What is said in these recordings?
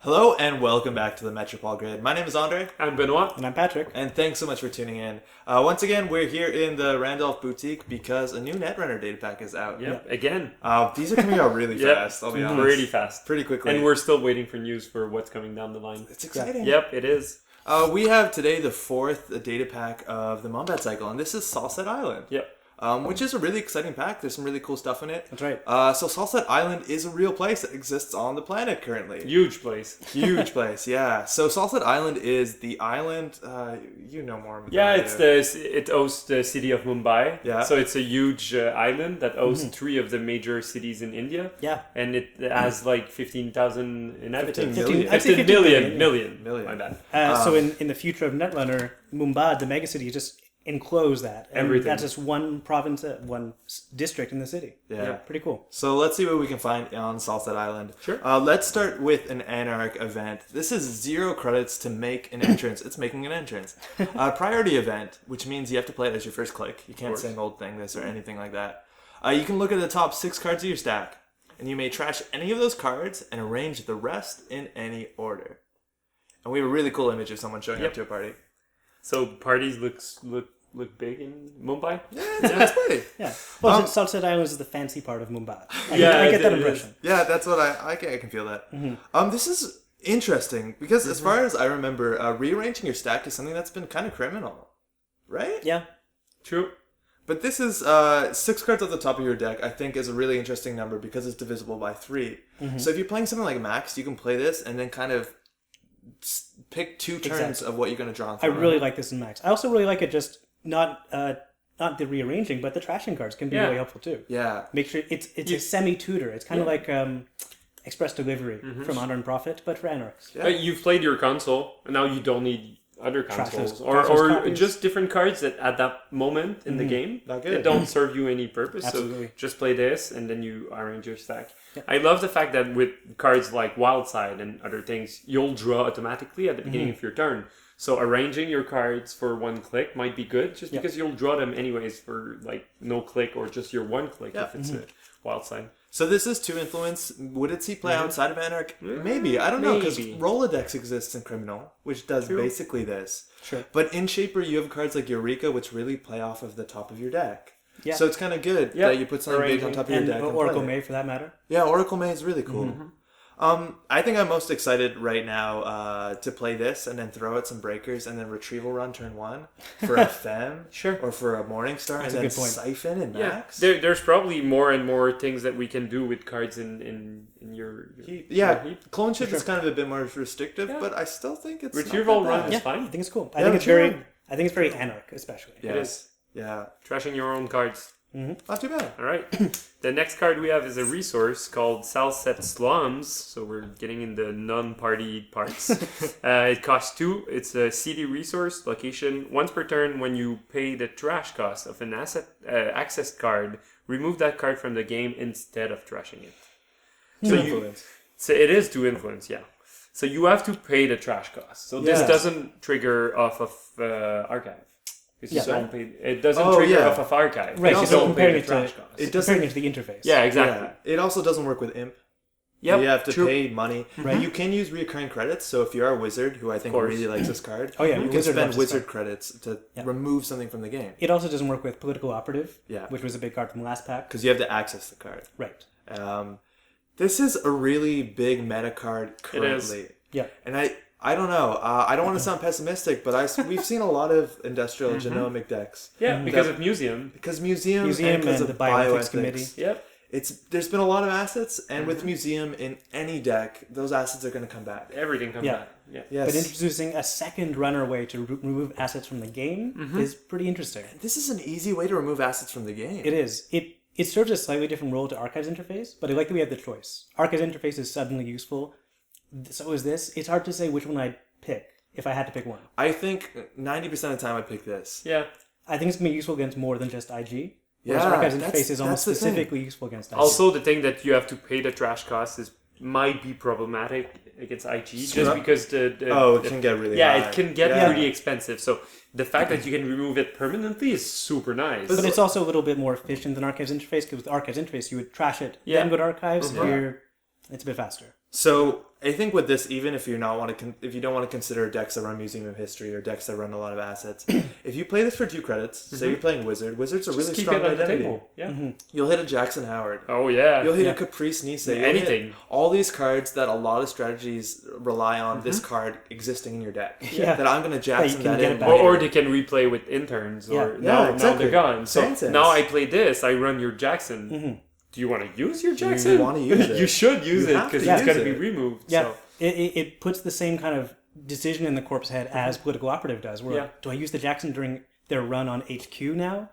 Hello and welcome back to the Métropole Grid. My name is Andrej. I'm Benoit. And I'm Patrick. And thanks so much for tuning in. Once again, we're here in the Randolph Boutique because a new Netrunner data pack is out. Yep, again. These are coming out really fast, I'll be honest. Pretty fast. Pretty quickly. And we're still waiting for news for what's coming down the line. It's exciting. Yep, it is. We have today the fourth data pack of the Mumbad Cycle, and this is Salsette Island. Yep. Which is a really exciting pack. There's some really cool stuff in it. That's right. So Salsette Island is a real place that exists on the planet currently. Huge place. Huge place, yeah. So Salsette Island is the island, you know more about Yeah, it. it hosts the city of Mumbai. Yeah. So it's a huge island that hosts three of the major cities in India. Yeah. And it has like 15,000 inhabitants. 15 I'd say 15 million. million. My bad. So in the future of Netrunner, Mumbad, the megacity, just enclose that. And Everything. That's just one province, one district in the city. Yeah. Pretty cool. So let's see what we can find on Salsette Island. Sure. Let's start with an Anarch event. This is 0 credits to make an entrance. It's making an entrance. Priority event, which means you have to play it as your first click. You can't sing old thing this or anything like that. You can look at the top 6 cards of your stack, and you may trash any of those cards and arrange the rest in any order. And we have a really cool image of someone showing up to a party. So parties look big in Mumbai? Yeah, it's pretty. Yeah. Well, Salsette Island is the fancy part of Mumbai. I get that it impression. is. Yeah, that's what I can feel that. This is interesting because as far as I remember, rearranging your stack is something that's been kind of criminal, right? Yeah. True. But this is 6 cards at the top of your deck. I think is a really interesting number because it's divisible by 3. So if you're playing something like Max, you can play this and then kind of pick 2 turns of what you're going to draw. I really like this in Max. I also really like it just not the rearranging, but the trashing cards can be really helpful too. Yeah. Make sure it's a semi-tutor. It's kind of like express delivery from Honor and Profit, but for Anarchs. Yeah. You've played your console, and now you don't need other consoles. Trash those Or copies. just different cards that at that moment in the game Not good. that don't serve you any purpose. Absolutely. So just play this, and then you arrange your stack. Yeah. I love the fact that with cards like Wildside and other things, you'll draw automatically at the beginning of your turn. So arranging your cards for 1 click might be good, just because you'll draw them anyways for like no click or just your 1 click if it's a Wildside. So this is 2 influence. Would it see play outside of Anarch? Maybe. I don't know, because Maybe. Rolodex exists in Criminal, which does basically this. Sure. But in Shaper, you have cards like Eureka, which really play off of the top of your deck. Yeah. So it's kind of good that you put something big on top of your And deck. and Oracle play it. May, for that matter. Yeah, Oracle May is really cool. I think I'm most excited right now to play this and then throw out some breakers and then retrieval run turn 1 for a Fem or for a Morningstar That's and a then good point. Siphon and Yeah, Max. there's probably more and more things that we can do with cards in your heap. Clone Ship is kind of a bit more restrictive, but I still think it's Retrieval not that run bad. is fine. I think it's cool. Yeah, I think it's very Anarch, especially. Yes. It is. Yeah, Trashing your own cards. not too bad. All right. The next card we have is a resource called Salsette Slums. So we're getting in the non-party parts. It costs 2. It's a CD resource location. Once per turn, when you pay the trash cost of an access card, remove that card from the game instead of trashing it. So it is 2 influence, yeah. So you have to pay the trash cost. So this doesn't trigger off of archive. It doesn't trigger off of archive. Right, You so don't pay comparing the it trash to cost. comparing it to the interface. Yeah, exactly. Yeah. It also doesn't work with Imp. Yep, You have to true. pay money. Right. You can use reoccurring credits. So if you are a wizard, who I think course. really likes this card, Oh, yeah, you can Wizard spend loves this wizard card. credits to remove something from the game. It also doesn't work with Political Operative, Yeah. which was a big card from last pack. Because you have to access the card. Right. This is a really big meta card currently. Yeah. And I don't know. I don't want to sound pessimistic, but we've seen a lot of industrial genomic decks. Yeah, because of Museum. Because Museum Museum because and of the Bioethics bioethics. Committee. Yep. There's been a lot of assets, and with Museum in any deck, those assets are going to come back. Everything comes back. Yeah. Yes. But introducing a second runner way to remove assets from the game is pretty interesting. This is an easy way to remove assets from the game. It is. It serves a slightly different role to Archives Interface, but I like that we have the choice. Archives Interface is suddenly useful. So is this. It's hard to say which one I'd pick if I had to pick one. I think 90% of the time I pick this. Yeah. I think it's going to be useful against more than just IG. Whereas Yeah, Archives that's- Interface is almost that's the thing. specifically useful against IG. Also, the thing that you have to pay the trash cost might be problematic against IG, just because it the can get really yeah, high. it can get Yeah. pretty expensive. So the fact that you can remove it permanently is super nice. But it's also a little bit more efficient than Archives Interface, because with Archives Interface, you would trash it, then go to Archives. Here, it's a bit faster. So I think with this, even if you don't want to consider decks that run Museum of History or decks that run a lot of assets, if you play this for 2 credits, say you're playing Wizard's a really keep strong it on the identity. table. Yeah. You'll hit a Jackson Howard. Oh yeah. You'll hit a Caprice Nice. You'll Anything. hit all these cards that a lot of strategies rely on this card existing in your deck. Yeah. That I'm going to Jackson can that get in. it back. Or they can replay with interns. Yeah. Or Yeah, now exactly. they're gone. So Same sense. now I play this. I run your Jackson. Do you want to use your Jackson? You want to use it. You should use You it have to because use it's going to be it. removed. Yeah, So. it puts the same kind of decision in the corp's head as Political Operative does. Where Yeah. do I use the Jackson during their run on HQ now?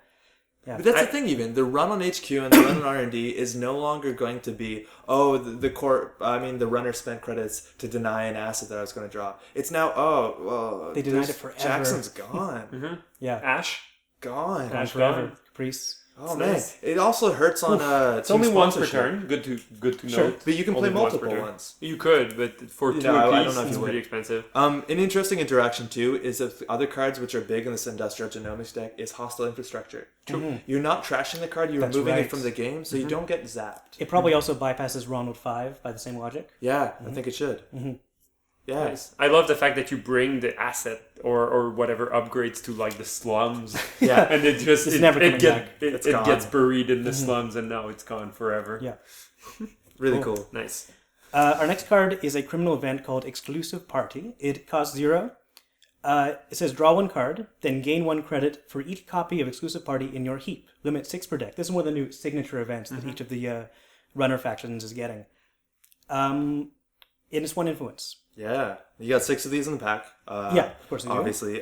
Yeah. But that's the thing. Even the run on HQ and the run on R&D is no longer going to be the runner spent credits to deny an asset that I was going to draw. It's now They denied it forever. Jackson's gone. Yeah, Ash? Gone. Ash gone. forever. Caprice. Oh It's man, nice. it also hurts on It's team only once per sponsorship. turn. Good to Sure. note. But you can play Only once per multiple turn. ones. You could, but for 2 No, I don't apiece, know if it's you pretty would. expensive. An interesting interaction too is that other cards which are big in this industrial genomics deck is hostile infrastructure. You're not trashing the card; you're That's removing right. it from the game, so you don't get zapped. It probably also bypasses Ronald 5 by the same logic. Yeah, I think it should. Yeah. Nice. I love the fact that you bring the asset or whatever upgrades to like the slums. Yeah. And it just It's never coming back. It's it gone. gets buried in the slums and now it's gone forever. Yeah. Really cool. Nice. Our next card is a criminal event called Exclusive Party. It costs 0. It says draw 1 card, then gain 1 credit for each copy of Exclusive Party in your heap. Limit 6 per deck. This is one of the new signature events that each of the runner factions is getting. It is 1 influence. Yeah, you got 6 of these in the pack. Yeah, of course you do. Obviously.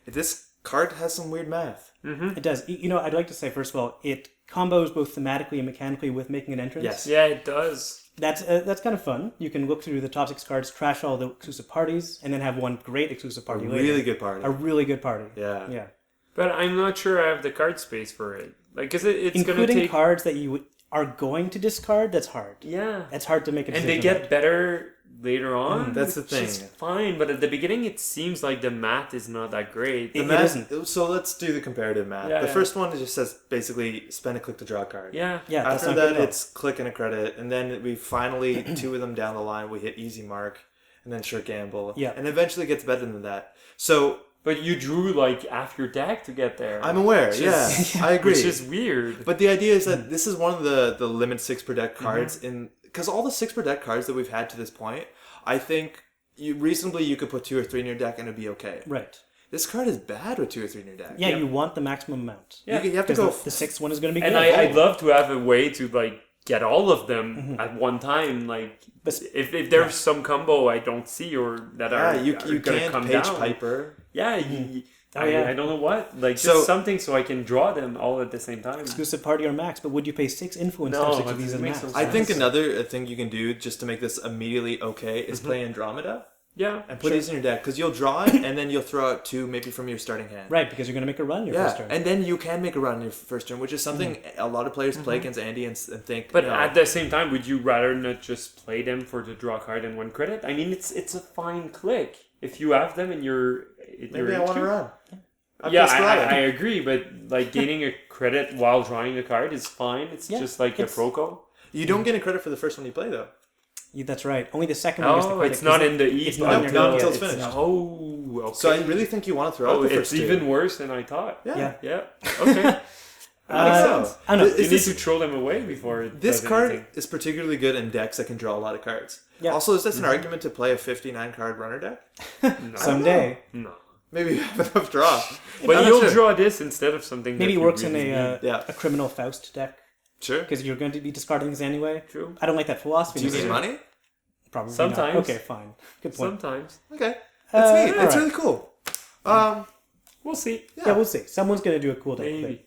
This card has some weird math. It does. You know, I'd like to say, first of all, it combos both thematically and mechanically with making an entrance. Yes. Yeah, it does. That's kind of fun. You can look through the top 6 cards, trash all the exclusive parties, and then have one great exclusive party later. Really good party. A really good party. Yeah. Yeah. But I'm not sure I have the card space for it. Like, cause it's going to Including take... cards that you are going to discard, that's hard. Yeah. It's hard to make a And decision. they get better later on. That's the which thing. is fine, but at the beginning it seems like the math is not that great. The It math, isn't. So let's do the comparative math. Yeah, the yeah. first one just says basically spend a click to draw a card. Yeah. Yeah, that's After not good that, at all. it's click and a credit, and then we finally 2 of them down the line we hit easy mark, and then sure gamble. Yeah. And eventually it gets better than that. So But you drew like half your deck to get there. I'm aware. Which Yeah, is- I agree. Which is weird. But the idea is that this is one of the limit 6 per deck cards in because all the 6 per deck cards that we've had to this point, I think you could put 2 or 3 in your deck and it'd be okay. Right. This card is bad with 2 or 3 in your deck. Yeah, you want the maximum amount. Yeah. You have to Because go. the 6th one is going to be And good. I'd love to have a way to like get all of them at one time. Like But- if there's some combo I don't see or that are, you are gonna can't come Page down. Piper. Yeah, yeah. I don't know what. Like just So- something so I can draw them all at the same time. Exclusive party or max, but would you pay 6 influence No, to have 6 of it these as makes max? no I think sense. another thing you can do just to make this immediately okay is play Andromeda Yeah. and put these in your deck because you'll draw it and then you'll throw out 2 maybe from your starting hand. Right, because you're going to make a run your first Yeah, turn. and then you can make a run in your first turn, which is something a lot of players play against Andy and think. But no. at the same time, would you rather not just play them for the draw card and 1 credit? I mean, it's a fine click if you have them in your. maybe I want to run. I'm Yeah, pissed about it. I agree, but like gaining a credit while drawing a card is fine. It's Yeah, just like a it's- proco. You don't get a credit for the first one you play though. That's right. Only the second one gets the Oh, credit. it's not 'cause in the E. It's not in your not hand until yet. it's finished. Oh, okay. So I really think you want to throw out Oh, the it's first 2. even worse than I thought. Yeah. Yeah. Yeah. Okay. I think so. I don't know. Is You need this- to throw them away before it This does card anything. is particularly good in decks that can draw a lot of cards. Yeah. Also, is this an argument to play a 59 card runner deck? No. Someday. No. Maybe you have enough draw. But I'm not you'll sure. draw this instead of something. Maybe that it you works in really need. Yeah. a criminal Faust deck, Sure. because you're going to be discarding these anyway. True. I don't like that philosophy. Do you need necessarily. money? Probably Sometimes. not. Okay, fine. Good point. Sometimes. Okay. That's neat. It's alright. really cool. We'll see. Yeah, we'll see. Someone's going to do a cool deck. Maybe.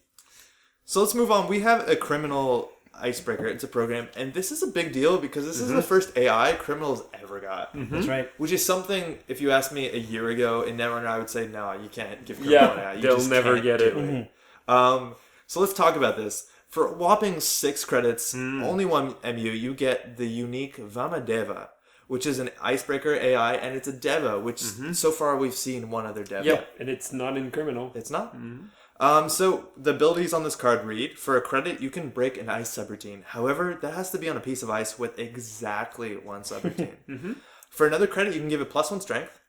So let's move on. We have a criminal Icebreaker. It's a program, and this is a big deal because this is the first AI criminals ever got. That's right. Which is something, if you asked me a year ago in Netrunner, I would say, no, you can't give criminal Yeah, an AI. You they'll just never can't get do it. So let's talk about this. For a whopping 6 credits, only 1 MU, you get the unique Vamadeva, which is an Icebreaker AI, and it's a Deva, which so far we've seen one other Deva. Yep. And it's not in criminal. It's not. So the abilities on this card read, for a credit, you can break an ice subroutine. However, that has to be on a piece of ice with exactly one subroutine. For another credit, you can give it +1 strength.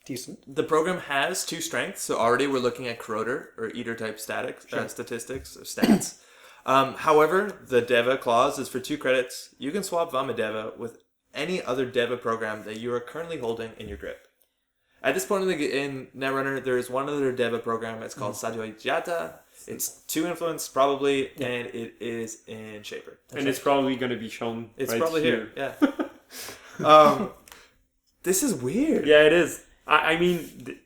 Decent. The program has 2 strengths, so already we're looking at corroder or eater type statistics or stats. However, the Deva clause is for 2 credits. You can swap Vamadeva with any other Deva program that you are currently holding in your grip. At this point in Netrunner, there is one other Deva program. It's called Sajoyjata. It's 2 influence probably, and it is in Shaper. And it's probably going to be shown. It's right probably here. Yeah. This is weird. Yeah, it is. I mean,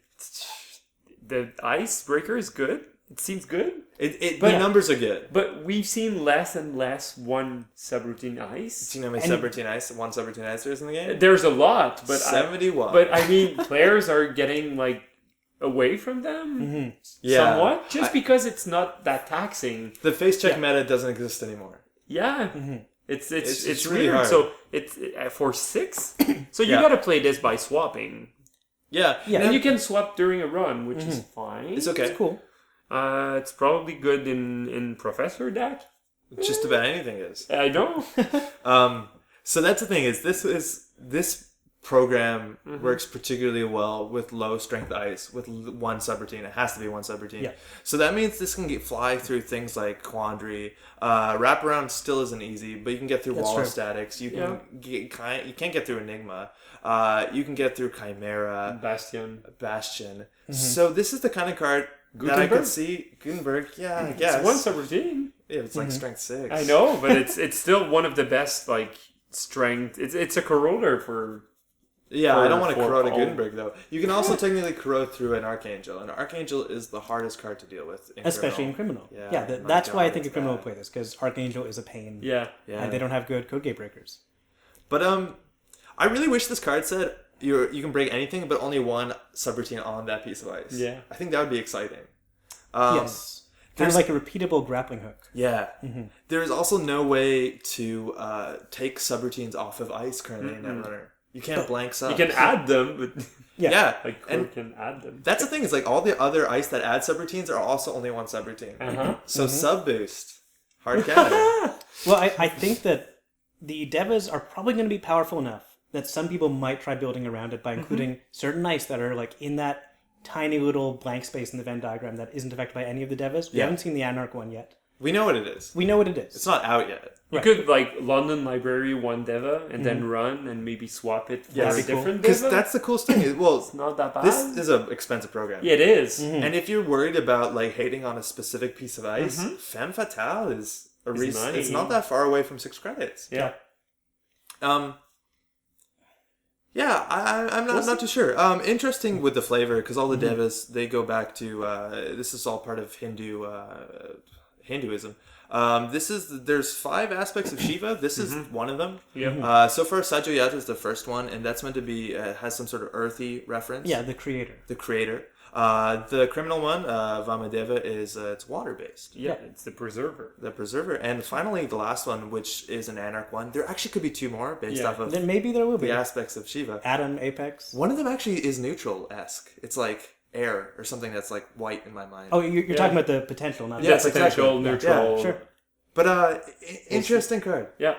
the Icebreaker is good. It seems good. The numbers are good. But we've seen less and less one subroutine ice. Do you know how many one subroutine ice there is in the game? There's a lot, but 71. But I mean, players are getting like away from them somewhat, just because it's not that taxing. The face check meta doesn't exist anymore. Yeah. It's really weird. hard. So it's for 6. So you got to play this by swapping. Yeah. And you can swap during a run, which is fine. It's okay. It's cool. It's probably good in Professor deck. Just about anything is. I know. So that's the thing is this program works particularly well with low strength ice with one subroutine. It has to be one subroutine. Yeah. So that means this can fly through things like Quandary. Wraparound still isn't easy, but you can get through wall of statics. You can you can't get through Enigma. You can get through Chimera. Bastion. So this is the kind of card that I could see. Gutenberg, yeah, I guess. It's one subroutine. Yeah, it's like strength 6. I know, but it's still one of the best like strength. It's a corroder for. Yeah, I don't want to corrode a Gutenberg though. You can also technically corrode through an Archangel, and Archangel is the hardest card to deal with, especially in Criminal. That's why I think a Criminal will play this, because Archangel is a pain. Yeah, and they don't have good code gate breakers. But I really wish this card said you can break anything, but only one subroutine on that piece of ice. Yeah, I think that would be exciting. Yes. Kind of like a repeatable grappling hook. Yeah. There is also no way to take subroutines off of ice currently in Netrunner. You can't blank sub. You can add them, but like you can add them. That's the thing is like all the other ice that add subroutines are also only one subroutine. So sub boost, hard counter. Well, I think that the Devas are probably going to be powerful enough that some people might try building around it by including certain ice that are like in that tiny little blank space in the Venn diagram that isn't affected by any of the Devas. We haven't seen the Anarch one yet. We know what it is. We know what it is. It's not out yet. You could like London Library one Deva and then run and maybe swap it for a different Because Deva. that's the coolest thing. Well, It's not that bad. this is an expensive program. Yeah, it is. And if you're worried about like hating on a specific piece of ice, Femme Fatale is a reason. money. It's not that far away from 6 credits. Yeah. I'm not too sure. Interesting with the flavor because all the Devas they go back to this is all part of Hinduism. There's 5 aspects of Shiva. This is one of them. Yeah. So far, Sajoyata is the first one, and that's meant to be has some sort of earthy reference. Yeah, the creator. The creator. The criminal one, Vamadeva, is it's water based. Yeah, it's the preserver. The preserver, and finally the last one, which is an Anarch one. There actually could be 2 more based off of Then maybe there will be the aspects of Shiva. Atom, Apex. One of them actually is neutral-esque. It's like air or something that's like white in my mind. Oh, you're talking about the potential, not Yeah, the potential, neutral. Yeah, sure. But interesting card. Yeah.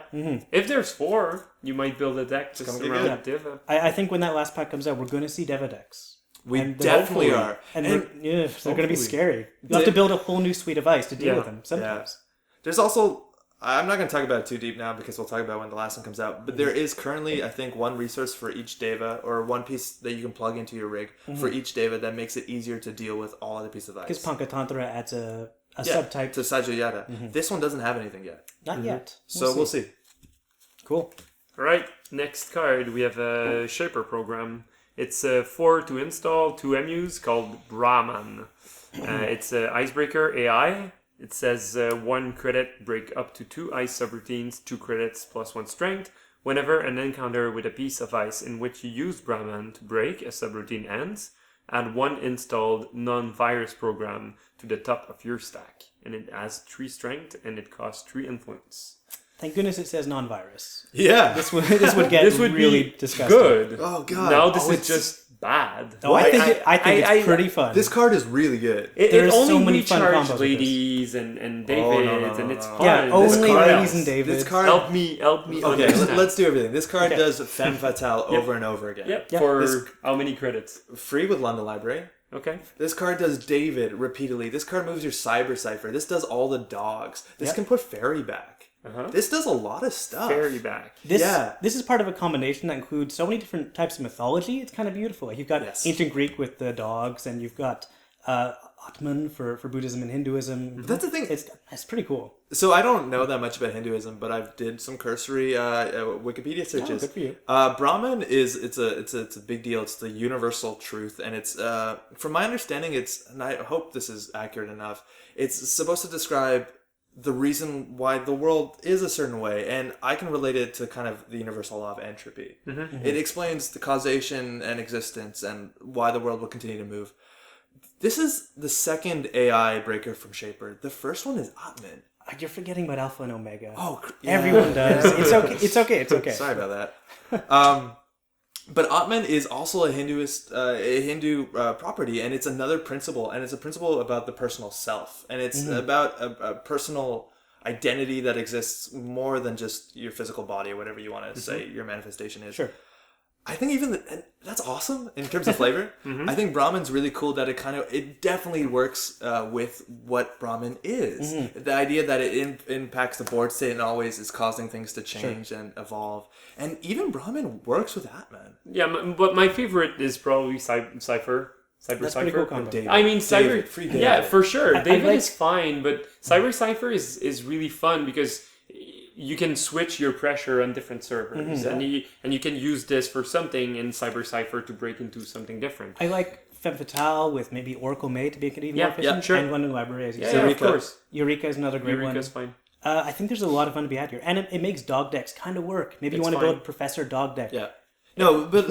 If there's 4, you might build a deck just gonna get around good. Deva. I think when that last pack comes out, we're going to see Deva decks. We And definitely hopefully- are. And they're going to be hopefully. scary. You'll have to build a whole new suite of ice to deal with them sometimes. There's also, I'm not going to talk about it too deep now because we'll talk about when the last one comes out, but there is currently, I think, one resource for each Deva or one piece that you can plug into your rig for each Deva that makes it easier to deal with all other pieces of ice. Because Pankatantra adds a subtype. To Sajoyata. This one doesn't have anything yet. Not yet. So we'll see. Cool. All right, next card, we have a Shaper program. It's 4 to install, 2 MUs called Brahman. It's Icebreaker AI. It says 1 credit, break up to 2 ice subroutines, 2 credits plus 1 strength. Whenever an encounter with a piece of ice in which you use Brahman to break a subroutine ends, add 1 installed non-virus program to the top of your stack. And it has 3 strength and it costs 3 influence. Thank goodness it says non-virus. Yeah. This would get This would really be disgusting. good. Oh, God. Now this Oh, is it's just bad. Oh, I think it's pretty fun. This card is really good. It There's only so many fun recharge combos with ladies and Davids, no, and it's no. fun. Yeah, This only card- ladies and Davids. This card. Help me Okay, understand. let's do everything. This card Okay. does femme fatale over and over again. Yep. Yeah. For This- how many credits? Free with London Library. Okay. This card does David repeatedly. This card moves your Cyber Cipher. This does all the dogs. This Yep. can put Fairy back. Uh-huh. This does a lot of stuff. Fairy back. This is part of a combination that includes so many different types of mythology. It's kind of beautiful. You've got Yes. ancient Greek with the dogs, and you've got Atman for Buddhism and Hinduism. That's the thing. It's pretty cool. So I don't know that much about Hinduism, but I did some cursory Wikipedia searches. good for you. Brahman it's a big deal. It's the universal truth, and it's from my understanding, and I hope this is accurate enough. It's supposed to describe the reason why the world is a certain way, and I can relate it to kind of the universal law of entropy. It explains the causation and existence and why the world will continue to move. This is the second AI breaker from Shaper. The first one is Atman. You're forgetting about Alpha and Omega. Oh, Everyone does. It's okay. It's okay. It's okay. Sorry about that. But Atman is also a Hindu property, and it's another principle, and it's a principle about the personal self, and it's about a personal identity that exists more than just your physical body or whatever you want to say your manifestation is. Sure. I think and that's awesome in terms of flavor. I think Brahman's really cool that it definitely works with what Brahman is. The idea that it impacts the board state and always is causing things to change and evolve. And even Brahman works with Atman. Yeah, but my favorite is probably Cyber That's pretty Cipher. cool combo. David. I mean, David, free David. Yeah, for sure. I David like- is fine, but Cyber Cipher is really fun because you can switch your pressure on different servers, and you can use this for something in Cyber Cipher to break into something different. I like Femme Fatale with maybe Oracle May to make it even Yeah, more efficient. yeah, sure. And London Library, as you Yeah, said. of course. Eureka is another great Eureka's one. fine. I think there's a lot of fun to be had here. And it makes dog decks kind of work. Maybe you It's want to fine. build Professor Dog Deck. Yeah. No, but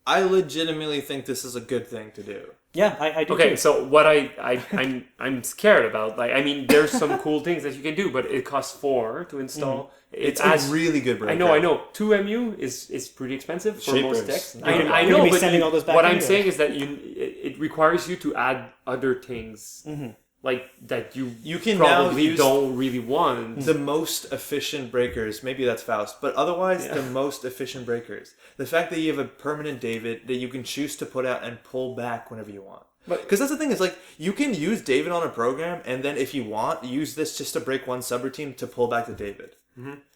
I legitimately think this is a good thing to do. Yeah, I do Okay, too. so what I'm scared about, there's some cool things that you can do, but it costs 4 to install. It's a really good breaker. I know. 2MU is pretty expensive for Shapers. most decks. You're I gonna know, be but sending all those back what I'm anyway. saying is that it requires you to add other things that you can now probably use don't really want. the most efficient breakers. Maybe that's Faust, but otherwise the most efficient breakers. The fact that you have a permanent David that you can choose to put out and pull back whenever you want. Because that's the thing is you can use David on a program, and then if you want, use this just to break one subroutine to pull back the David.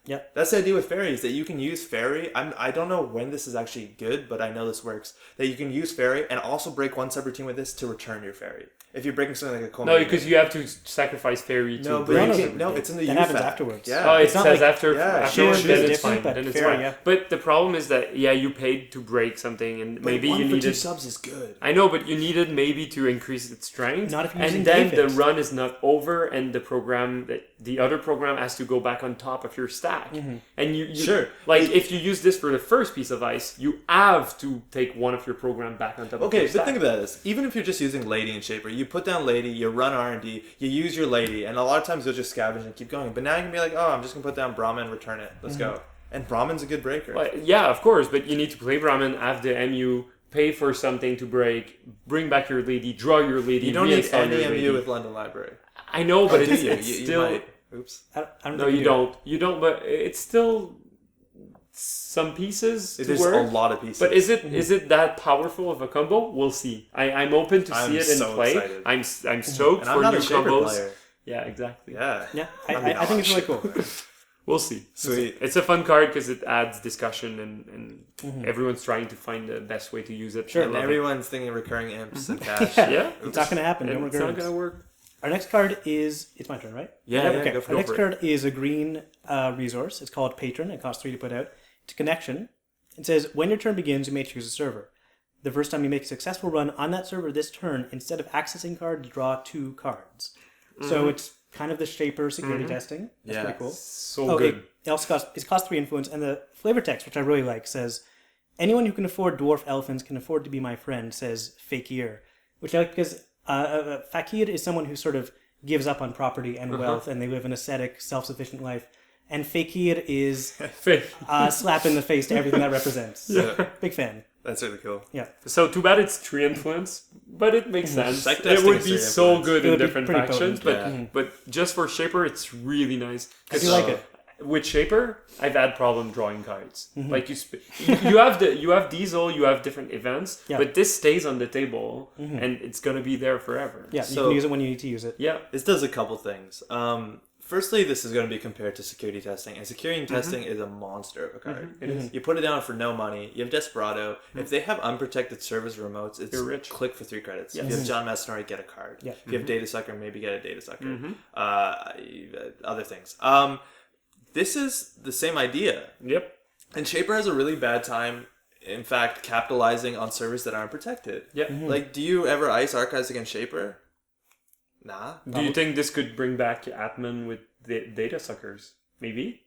Yep. That's the idea with fairies, that you can use fairy. I don't know when this is actually good, but I know this works. That you can use fairy and also break one subroutine with this to return your fairy. If you're breaking something like a cold. No, because you have to sacrifice fairy to No, but break you it. can't, no, it's in the That UFAC. happens afterwards. Yeah. Oh, it It's not says like- afterwards, Shield then is it's fine. different, but Then it's fair, fine. yeah. But the problem is that you paid to break something, and But maybe one you for 2 needed. subs is good. I know, but you needed maybe to increase its strength. Not if you're using and then David. the run is not over, and the other program has to go back on top of your stack. And you Sure. if you use this for the first piece of ice, you have to take one of your program back on top of Okay, your but stack. think about this. Even if you're just using Lady and Shaper, you put down Lady, you run R&D, you use your Lady, and a lot of times you'll just scavenge and keep going. But now you can be like, oh, I'm just going to put down Brahman, return it. Let's go. And Brahman's a good breaker. Well, yeah, of course, but you need to play Brahman, have the MU, pay for something to break, bring back your lady, draw your lady, You don't need reinstall your any lady. MU with London Library. I know, but Oh, do it's, you? it's You still... might. Oops. I don't No, think you do. don't. You don't, but it's still some pieces to There's work. a lot of pieces. But is it that powerful of a combo? We'll see. I'm open to I'm see it in so play. excited. I'm stoked And for I'm not new a Shaper combos. player. Yeah, exactly. Yeah. Yeah, I mean, I think it's really cool. We'll see. Sweet. It's a fun card because it adds discussion and everyone's trying to find the best way to use it. Sure. I And love it. everyone's thinking recurring imps and cash. Yeah. It's not going to happen. And Don't it's not regret gonna it. work. Our next card is... It's my turn, right? Yeah, okay. go for Our next it. card is a green resource. It's called Patron. It costs 3 to put out. It's a connection. It says, when your turn begins, you may choose a server. The first time you make a successful run on that server this turn, instead of accessing cards, draw 2 cards. So it's kind of the Shaper security testing. That's Yeah. pretty cool. So good. It also costs 3 influence, and the flavor text, which I really like, says, anyone who can afford dwarf elephants can afford to be my friend, says Fakir. Which I like because Fakir is someone who sort of gives up on property and wealth, and they live an ascetic, self-sufficient life. And Fakir is Fake. slap in the face to everything that represents. Yeah. Big fan. That's really cool. Yeah. So too bad it's 3 influence, but it makes sense. Like It would testing be is 3 so influence. good It in would be different pretty factions, potent, but just for Shaper, it's really nice. I do like it. With Shaper, I've had problem drawing cards. Like you have Diesel, you have different events, Yeah. but this stays on the table and it's gonna be there forever. Yeah, you So- can use it when you need to use it. Yeah. This does a couple things. Firstly, this is going to be compared to security testing, and security testing is a monster of a card. It is. You put it down for no money. You have Desperado. If they have unprotected service remotes, it's You're rich. click for 3 credits. Yes. If you have John Mastinori, get a card. Yeah. If you have Data Sucker, maybe get a Data Sucker. Other things. This is the same idea. Yep. And Shaper has a really bad time, in fact, capitalizing on servers that aren't protected. Yeah. Like, do you ever ice archives against Shaper? Nah. Do you think this could bring back Atman with the data suckers? Maybe.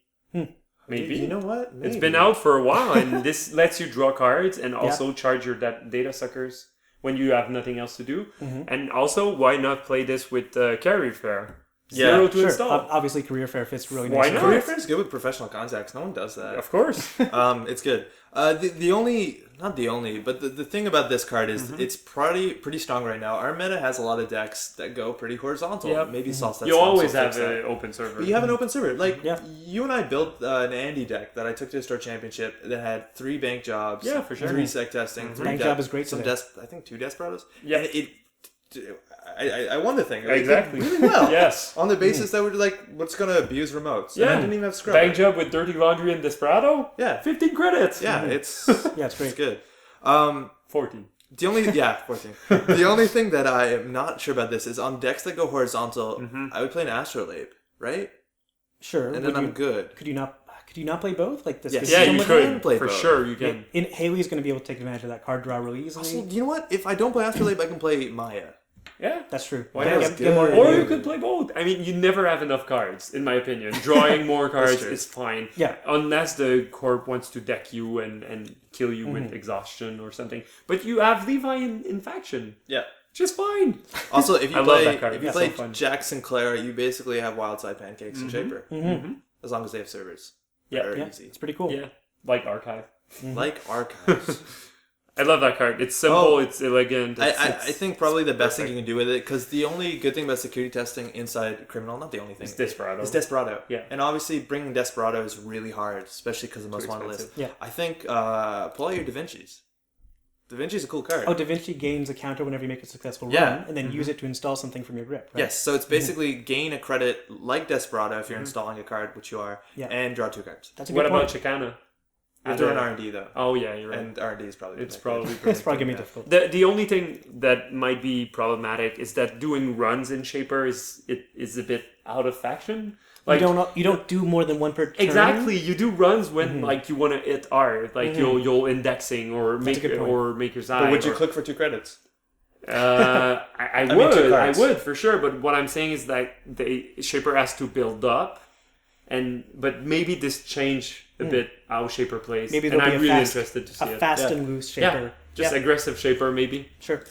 Maybe. You know what? Maybe. It's been out for a while, and this lets you draw cards and also charge your data suckers when you have nothing else to do. And also, why not play this with Carry Fair? Zero to Sure. install. Obviously, Career Fair fits really Why nicely. not? Career Fair is good with professional contacts. No one does that. Of course. It's good. The only, not the only, but the thing about this card is it's pretty strong right now. Our meta has a lot of decks that go pretty horizontal. Yep. Maybe Salsette. You always will have fix that. an open server. But you have an open server. Like, Yeah. you and I built an Andy deck that I took to the store championship that had 3 bank jobs. Yeah, for sure. 3 sec testing. 3 Bank job is great Some today. I think 2 Desperados. Yeah. And I won the thing. It Exactly. did really well. Yes. On the basis that we're like, what's going to abuse remotes? And Yeah. I didn't even have scrub. Bank job with Dirty Laundry and Desperado? Yeah. 15 credits. Yeah, it's Yeah, it's great. it's good. 14. The only 14. The only thing that I am not sure about this is on decks that go horizontal. I would play an Astrolabe, right? Sure. And would then you- I'm good. Could you not play both? Like this? Yes. could Yeah, be you Someone could. can play For both. sure, you can. In Haley's going to be able to take advantage of that card draw really easily. Also, you know what? If I don't play Astrolabe, I can play Maya. Yeah. That's true. Why Yeah, not? get more Good. Or energy. you could play both. I mean, you never have enough cards, in my opinion. Drawing more cards true. is fine. Yeah. Unless the corp wants to deck you and kill you with exhaustion or something. But you have Levi in faction. Yeah. Just fine. Also, if you I love play that card. if you Yeah, play so fun. Jack Sinclair, you basically have Wildside Pancakes and Shaper. As long as they have servers. Yeah. Very Yeah, easy. it's pretty cool. Yeah. Like Archive. Like Archives. I love that card. It's simple, Oh. it's elegant. I It's think probably the best thing perfect. you can do with it, because the only good thing about security testing inside Criminal, not the only thing, It's Desperado. is Desperado. Yeah. And obviously bringing Desperado is really hard, especially because of most wanted list. expensive. Yeah. I think pull out your Da Vinci's. Da Vinci's a cool card. Oh, Da Vinci gains a counter whenever you make a successful Yeah. run, and then use it to install something from your grip. Right? Yes, so it's basically gain a credit like Desperado if you're installing a card, which you are, Yeah. and draw 2 cards. That's a What good about point. Chicana? You have to run R&D though. Oh, yeah, you're right. And R&D is probably It's the probably It's probably gonna be difficult. The only thing that might be problematic is that doing runs in Shaper is a bit out of faction. Like you don't do more than one per turn. exactly, you do runs when like you want to hit art, like you'll indexing or That's a good point. Maker's But Eye. would you or- click for 2 credits? I mean, would, 2 I cards. would for sure. But what I'm saying is that the Shaper has to build up, but maybe this change a bit how Shaper plays. Maybe and there'll I'm be really a fast, interested to see a it. fast Yeah. and loose Yeah, shaper. just aggressive Shaper maybe. Sure.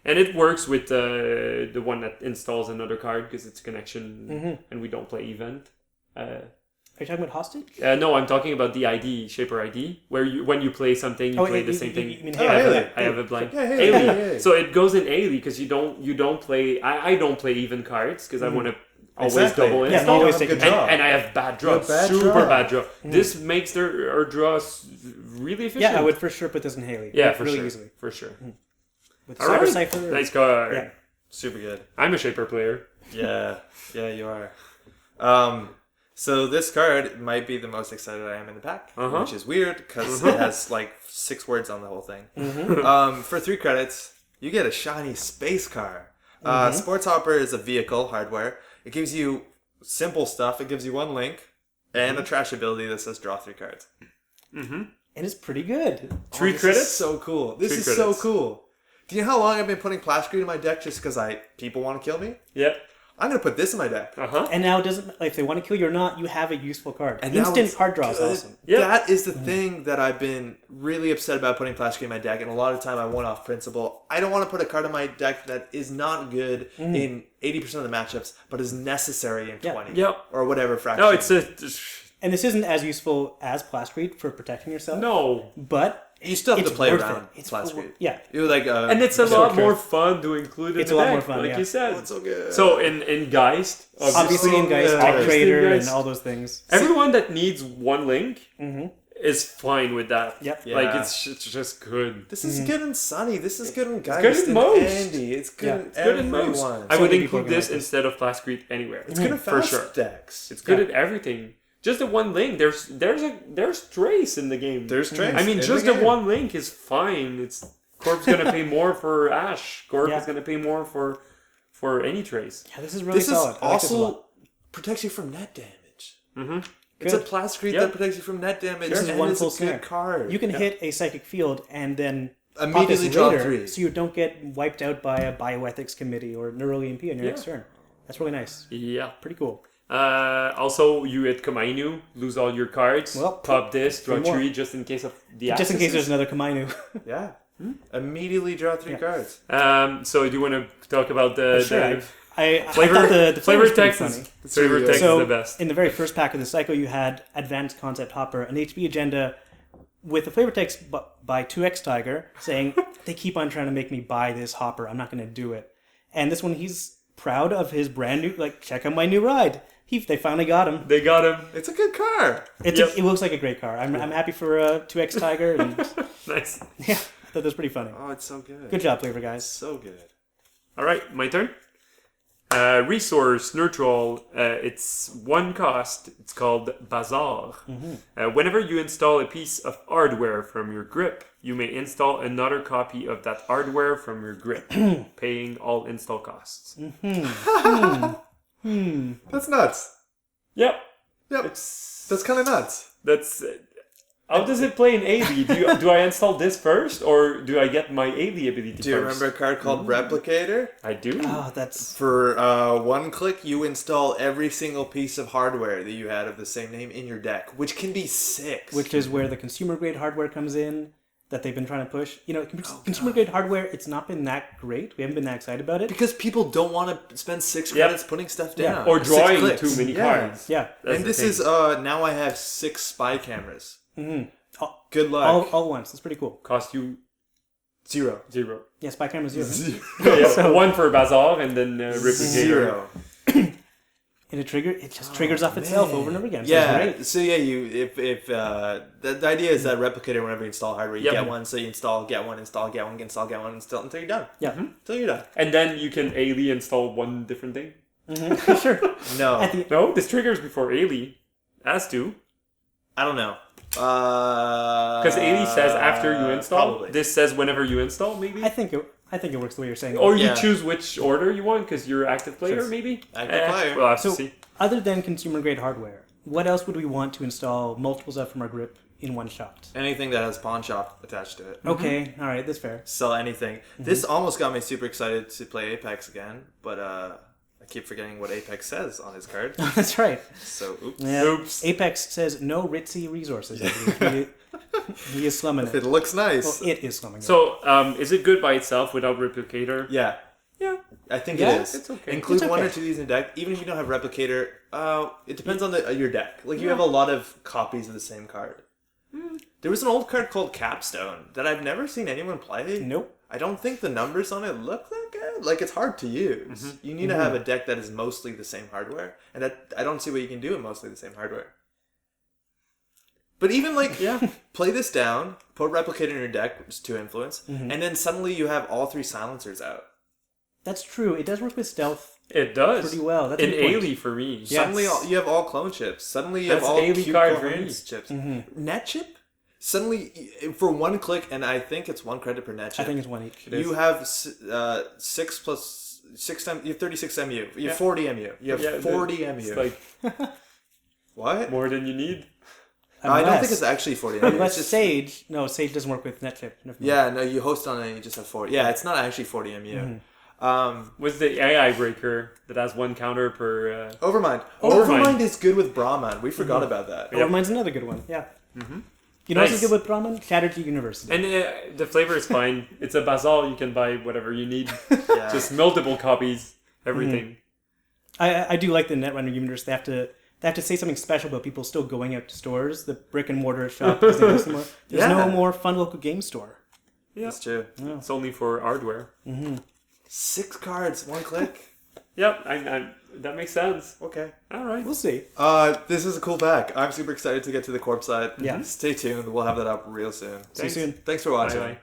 And it works with the one that installs another card because it's a connection, and we don't play event. Are you talking about hostage? No, I'm talking about the ID, Shaper ID, where when you play something, you play the same thing. You mean Oh, Haley? Haley. I have a blank. Yeah, Haley, Haley. Haley. So it goes in Haley because you don't play. I don't play even cards because I want to always Exactly. double Yeah, install. always have take good a draw. And I have bad draws, bad super draw. bad draw. This makes our draws really efficient. Yeah, I would for sure put this in Haley. Yeah, for really sure, easily. for sure. With All Cyber right, Cipher. nice card. Yeah. Super good. I'm a Shaper player. Yeah, you are. So this card might be the most excited I am in the pack, which is weird because it has like 6 words on the whole thing. For 3 credits, you get a shiny space car. Sports Hopper is a vehicle hardware. It gives you simple stuff. It gives you 1 link and a trash ability that says draw 3 cards. And it's pretty good. 3 This credits. is so cool. This 3 is so credits. cool. Do you know how long I've been putting Plascreen in my deck just because people want to kill me? Yeah. I'm gonna put this in my deck. And now it doesn't like if they want to kill you or not, you have a useful card. And now Instant it's card draw is good. awesome. Yeah. That is the thing that I've been really upset about putting Plascreen in my deck, and a lot of time I went off principle. I don't want to put a card in my deck that is not good in 80% of the matchups, but is necessary in 20. Yep. Or whatever fraction. No, it's And this isn't as useful as Plasticrete for protecting yourself. No. But You still have to it's play worth around it. It's Plasticrete. Yeah. You like And it's a lot more fun to include in It's the a lot deck, more fun, like yeah. you said. Oh, it's so good. So in Geist, Obviously in Geist, yeah. Tech Trader, Geist. and all those things. everyone that needs one link is fine with that. Yep. Yeah. Like it's just good. This is good in Sunny. This is good in Geist. good in and most. Andy. It's good Yeah. in It's good in everyone. most. I So would many include people this like this. instead of Plasticrete anywhere. It's good in for fast sure. decks. It's good at everything. Just the one link. There's Trace in the game. There's Trace. I mean, in just the the game. one link is fine. It's Corp's gonna pay more for Ash. Corp Yeah. is gonna pay more for any Trace. Yeah, this is really This is solid. I like this a lot. also protects you from net damage. Mm-hmm. It's a Good. Plasticrete Yep. that protects you from net damage. This is and one it's full a snare. good card. You can hit a psychic field and then immediately pop draw this later, 3. so you don't get wiped out by a bioethics committee or neural EMP on your Yeah. next turn. That's really nice. Yeah. Pretty cool. Also, you hit Komainu, lose all your cards, Well, pop this, draw three more. 3 just in case of the Just in case accesses. there's another Komainu. Yeah. Immediately draw 3 Yeah. cards. So do you want to talk about the, Sure. the I flavor? thought the flavor flavor's pretty text funny. is flavor really text So is the best. in the very first pack of the cycle, you had Advanced Concept Hopper, an HB agenda with the flavor text by 2X Tiger saying, they keep on trying to make me buy this hopper. I'm not going to do it. And this one, he's proud of his brand new, like, check out my new ride. They finally got him. They got him. It's a good card. Yep. It looks like a great car. I'm happy for 2X Tiger. And Nice. yeah, I thought that was pretty funny. Oh, it's so good. Good job, flavor guys. So good. All right, my turn. Resource neutral. It's one cost. It's called Bazaar. Whenever you install a piece of hardware from your grip, you may install another copy of that hardware from your grip, paying all install costs. That's nuts. Yep. Yep. It's That's kind of nuts. that's. How does it play in AV? Do I install this first, or do I get my AV ability Do you first? remember a card called Replicator? I do. Oh, that's... For one click, you install every single piece of hardware that you had of the same name in your deck, which can be 6. Which is where the consumer grade hardware comes in that they've been trying to push. You know, consumer grade hardware, it's not been that great. We haven't been that excited about it. Because people don't want to spend 6 Yep. credits putting stuff down. Or 6 drawing clicks. too many Yeah. cards. Yeah. That's And the this thing. is, now I have 6 spy cameras. Mm-hmm. Good luck. All once. It's pretty cool. cost you 0. 0. Yeah, spy cameras 0. Yeah, So- one for Bazaar and then Replicator. 0. And it just triggers off itself over and over again. So Yeah. it's great. So yeah, the idea is that Replicator, whenever you install hardware, you Yep. get one. So you install, get one, install, get one, install, get one, install until you're done. Yeah. Until you're done. And then you can ALI install one different thing. Sure. No, At the, No, this triggers before ALI. Has to. I don't know. Because ALI says after you install. Probably. This says whenever you install, maybe? I think it works the way you're saying. Or you Yeah. choose which order you want because you're active player, Sure. maybe? Active player. We'll have to So, see. other than consumer grade hardware, what else would we want to install multiples of from our grip in one shot? Anything that has pawn shop attached to it. Okay, all right, that's fair. Sell anything. This almost got me super excited to play Apex again, but I keep forgetting what Apex says on his card. That's right. So oops. Yeah. Oops. Apex says no ritzy resources. He is slumming If it. it looks nice. Well, it is slumming it. So, is it good by itself without Replicator? Yeah. Yeah. I think Yeah, it is. it's okay. Include It's one or okay. two of these in your deck. Even if you don't have Replicator, it depends on your deck. Like, you have a lot of copies of the same card. There was an old card called Capstone that I've never seen anyone play. Nope. I don't think the numbers on it look that good. Like, it's hard to use. You need to have a deck that is mostly the same hardware. And that I don't see what you can do with mostly the same hardware. But even, like, play this down, put Replicator in your deck, which is 2 influence, and then suddenly you have all 3 silencers out. That's true. It does work with stealth It does. pretty well. That's a In good point. ALI for me. Yeah. Suddenly you have all clone chips. Suddenly you That's have all AV cute card for coherence me. chips. Net chip? Suddenly, for 1 click, and I think it's 1 credit per net chip. I think it's one each. You have 6 plus 6 times. You have 36 MU. You have 40 MU. You have 40 MU. It's like What? more than you need. I don't think it's actually 40 MU. Unless It's just, Sage. No, Sage doesn't work with net chip. Never mind. yeah, no, you host on it and you just have 40. Yeah, it's not actually 40 MU. With the AI breaker that has 1 counter per. Overmind. Overmind. Overmind is good with Brahman. We forgot about that. Overmind's another good one. Yeah. You know what's Nice. good with Brahman? Chatterjee University. And the flavor is fine. It's a Bazaar. You can buy whatever you need. Yeah. Just multiple copies. Everything. I do like the Netrunner Universe. They have to they have to say something special about people still going out to stores, the brick and mortar shop. Because they listen more. There's no more fun local game store. Yeah, That's true. Yeah. It's only for hardware. 6 cards, 1 click. Yep, that makes sense. Okay. All right. We'll see. This is a cool pack. I'm super excited to get to the corpse side. Yeah. Stay tuned. We'll have that up real soon. See you soon. Thanks for watching. Bye-bye.